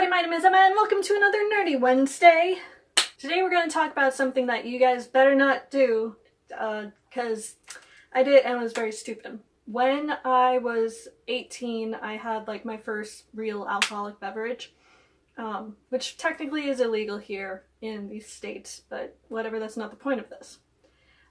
my name is Emma and welcome to another Nerdy Wednesday. Today we're going to talk about something that you guys better not do, because I did and it was very stupid. When I was 18, I had like my first real alcoholic beverage, which technically is illegal here in these states, but whatever, that's not the point of this.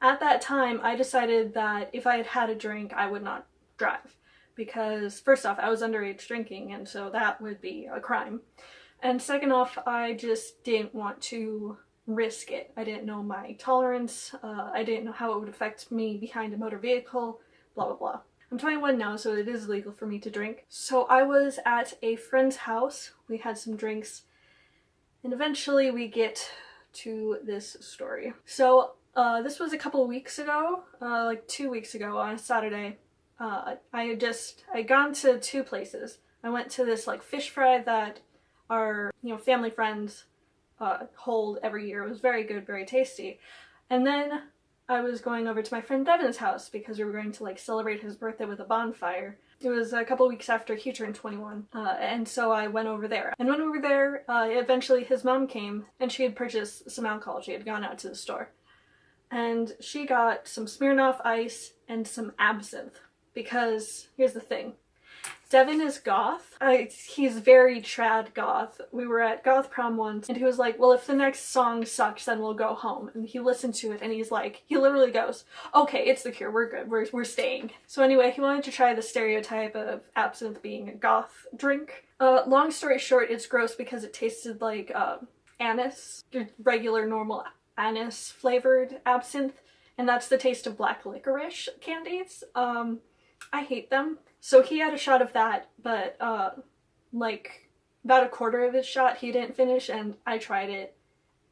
At that time, I decided that if I had had a drink, I would not drive. Because first off, I was underage drinking, and so that would be a crime. And second off, I just didn't want to risk it. I didn't know my tolerance, I didn't know how it would affect me behind a motor vehicle, blah blah blah. I'm 21 now, so it is legal for me to drink. So I was at a friend's house, we had some drinks, and eventually we get to this story. So this was a couple weeks ago, like 2 weeks ago on a Saturday. I had gone to two places. I went to this like fish fry that our, family friends hold every year. It was very good, very tasty. And then I was going over to my friend Devin's house because we were going to like celebrate his birthday with a bonfire. It was a couple weeks after he turned 21, and so I went over there. And when we were there, eventually his mom came and she had purchased some alcohol. She had gone out to the store. And she got some Smirnoff Ice and some absinthe. Because, here's the thing, Devin is goth. He's very trad goth. We were at goth prom once, and he was like, well, if the next song sucks, then we'll go home. And he listened to it, and he's like, he literally goes, okay, it's The Cure, we're good, we're staying. So anyway, he wanted to try the stereotype of absinthe being a goth drink. Long story short, it's gross because it tasted like anise, regular normal anise flavored absinthe, and that's the taste of black licorice candies. I hate them. So he had a shot of that, but like about a quarter of his shot he didn't finish, and I tried it.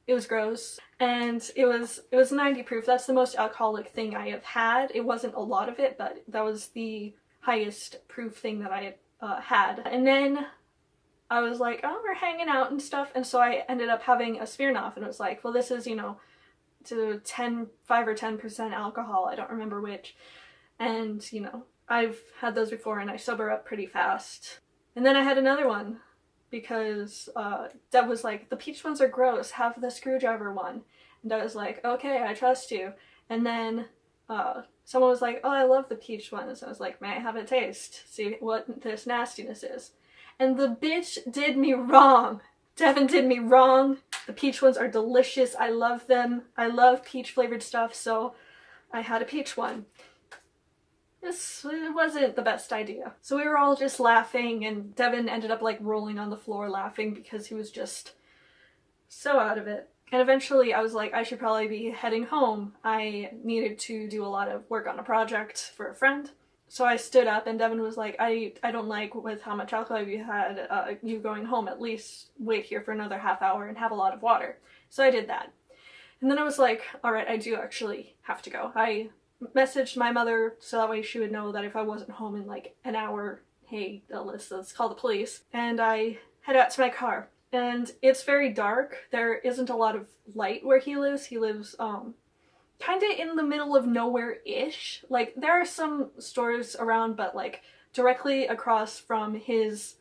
It was gross. And it was 90 proof. That's the most alcoholic thing I have had. It wasn't a lot of it, but that was the highest proof thing that I had. And then I was like, oh, we're hanging out and stuff, and so I ended up having a Smirnoff, and it was like, well, this is, to 5 or 10% alcohol, I don't remember which. And, I've had those before and I sober up pretty fast. And then I had another one because Deb was like, the peach ones are gross, have the screwdriver one. And I was like, okay, I trust you. And then someone was like, oh, I love the peach ones. I was like, may I have a taste? See what this nastiness is. And the bitch did me wrong. Devin did me wrong. The peach ones are delicious. I love them. I love peach flavored stuff, so I had a peach one. It wasn't the best idea. So we were all just laughing, and Devin ended up like rolling on the floor laughing because he was just so out of it. And eventually I was like, I should probably be heading home. I needed to do a lot of work on a project for a friend. So I stood up and Devin was like, I don't like with how much alcohol you had, you going home, at least wait here for another half hour and have a lot of water. So I did that. And then I was like, alright, I do actually have to go. I messaged my mother so that way she would know that if I wasn't home in like an hour, hey, let's call the police. And I head out to my car. And it's very dark. There isn't a lot of light where he lives. He lives kind of in the middle of nowhere-ish. Like, there are some stores around, but like directly across from his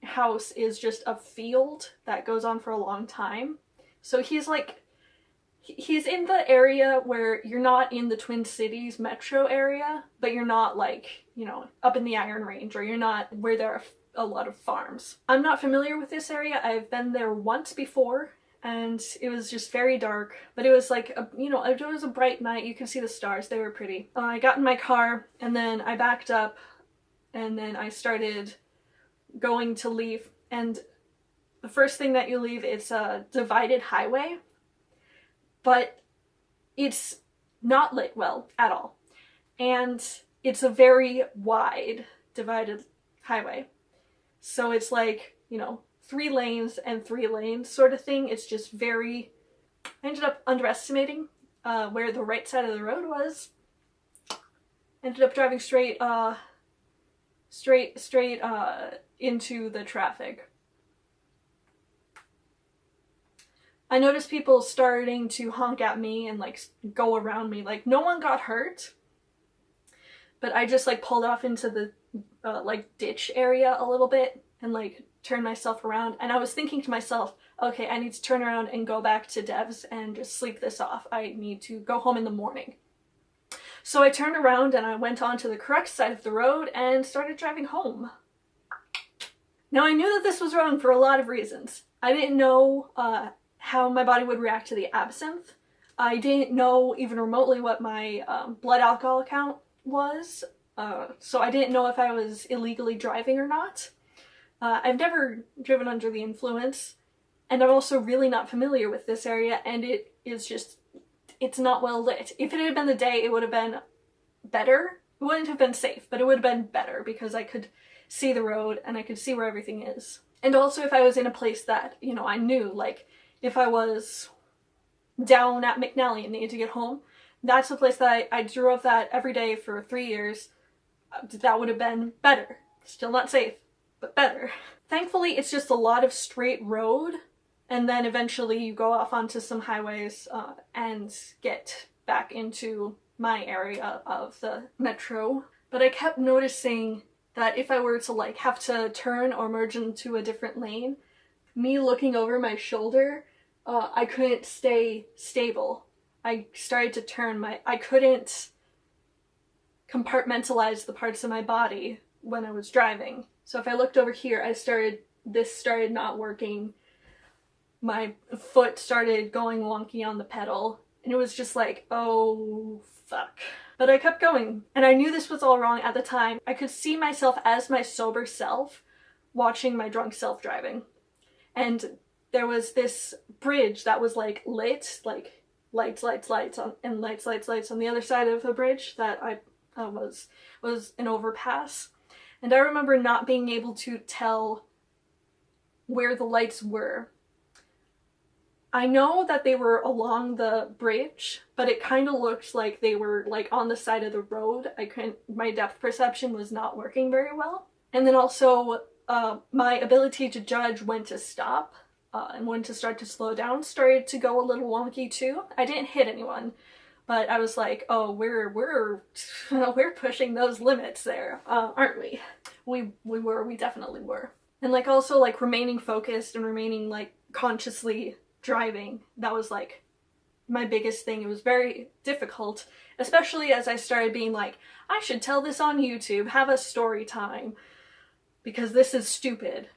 house is just a field that goes on for a long time. So he's in the area where you're not in the Twin Cities metro area, but you're not like, up in the Iron Range, or you're not where there are a lot of farms. I'm not familiar with this area. I've been there once before, and it was just very dark, but it was like, it was a bright night. You could see the stars. They were pretty. I got in my car, and then I backed up, and then I started going to leave, and the first thing that you leave, it's a divided highway. But it's not lit well at all. And it's a very wide divided highway. So it's like, 3 lanes and 3 lanes sort of thing. It's just very... I ended up underestimating where the right side of the road was. Ended up driving straight into the traffic. I noticed people starting to honk at me and like go around me. Like, no one got hurt, but I just like pulled off into the like ditch area a little bit, and like turn myself around. And I was thinking to myself, okay, I need to turn around and go back to Dev's and just sleep this off. I need to go home in the morning. So I turned around and I went onto the correct side of the road and started driving home. Now I knew that this was wrong for a lot of reasons. I didn't know how my body would react to the absinthe. I didn't know even remotely what my blood alcohol count was. So I didn't know if I was illegally driving or not. I've never driven under the influence, and I'm also really not familiar with this area, and it is just, it's not well lit. If it had been the day, it would have been better. It wouldn't have been safe, but it would have been better because I could see the road and I could see where everything is. And also if I was in a place that, you know, I knew, like if I was down at McNally and needed to get home, that's the place that I drove that every day for 3 years. That would have been better. Still not safe, but better. Thankfully, it's just a lot of straight road, and then eventually you go off onto some highways and get back into my area of the metro. But I kept noticing that if I were to like have to turn or merge into a different lane, me looking over my shoulder, I couldn't stay stable. I started to turn I couldn't compartmentalize the parts of my body when I was driving. So if I looked over here, this started not working. My foot started going wonky on the pedal, and it was just like, oh fuck. But I kept going, and I knew this was all wrong at the time. I could see myself as my sober self watching my drunk self driving. And there was this bridge that was like lit, like lights on, and lights on the other side of the bridge that was an overpass. And I remember not being able to tell where the lights were. I know that they were along the bridge, but it kind of looked like they were like on the side of the road. My depth perception was not working very well. And then also my ability to judge when to stop and when to start to slow down started to go a little wonky too. I didn't hit anyone, but I was like, oh, we're pushing those limits there, aren't we? We definitely were. And like also like remaining focused and remaining like consciously driving, that was like my biggest thing. It was very difficult, especially as I started being like, I should tell this on YouTube, have a story time, because this is stupid.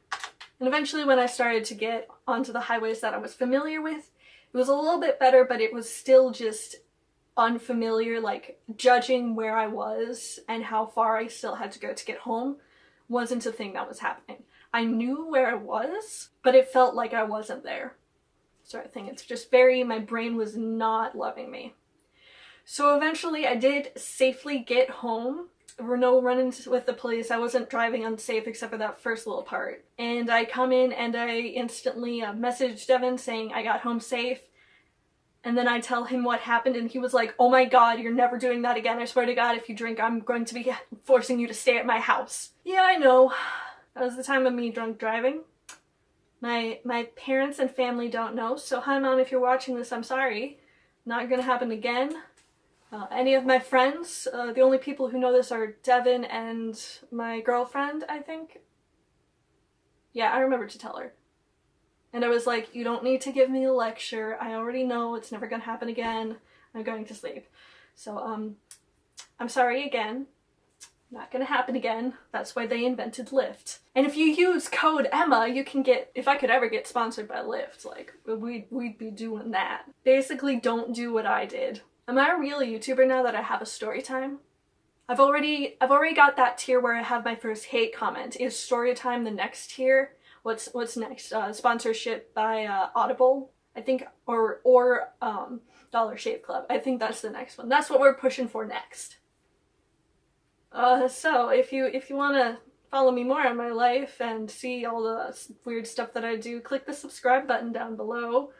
And eventually when I started to get onto the highways that I was familiar with, it was a little bit better, but it was still just unfamiliar. Like judging where I was and how far I still had to go to get home wasn't a thing that was happening. I knew where I was, but it felt like I wasn't there. Sort of thing. It's just my brain was not loving me. So eventually I did safely get home. There were no run-ins with the police. I wasn't driving unsafe except for that first little part. And I come in and I instantly messaged Devin saying I got home safe. And then I tell him what happened and he was like, oh my god, you're never doing that again. I swear to god, if you drink, I'm going to be forcing you to stay at my house. Yeah, I know. That was the time of me drunk driving. My parents and family don't know, so hi mom, if you're watching this, I'm sorry. Not gonna happen again. Any of my friends, the only people who know this are Devin and my girlfriend, I think. Yeah, I remember to tell her. And I was like, you don't need to give me a lecture. I already know it's never gonna happen again. I'm going to sleep. So, I'm sorry again. Not gonna happen again. That's why they invented Lyft. And if you use code Emma, you can get, if I could ever get sponsored by Lyft, like, we'd be doing that. Basically, don't do what I did. Am I a real YouTuber now that I have a story time? I've already got that tier where I have my first hate comment. Is Storytime the next tier? What's next? Sponsorship by Audible, I think, or Dollar Shave Club. I think that's the next one. That's what we're pushing for next. So if you want to follow me more in my life and see all the weird stuff that I do, click the subscribe button down below.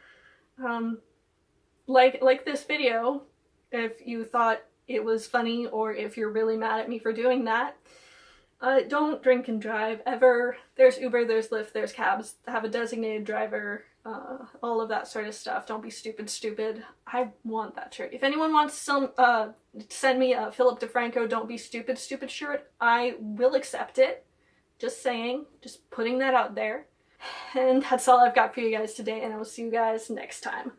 Like this video if you thought it was funny, or if you're really mad at me for doing that. Don't drink and drive ever. There's Uber, there's Lyft, there's cabs. Have a designated driver, all of that sort of stuff. Don't be stupid. I want that shirt. If anyone wants to send me a Philip DeFranco "Don't Be Stupid" shirt, I will accept it. Just saying, just putting that out there. And that's all I've got for you guys today, and I will see you guys next time.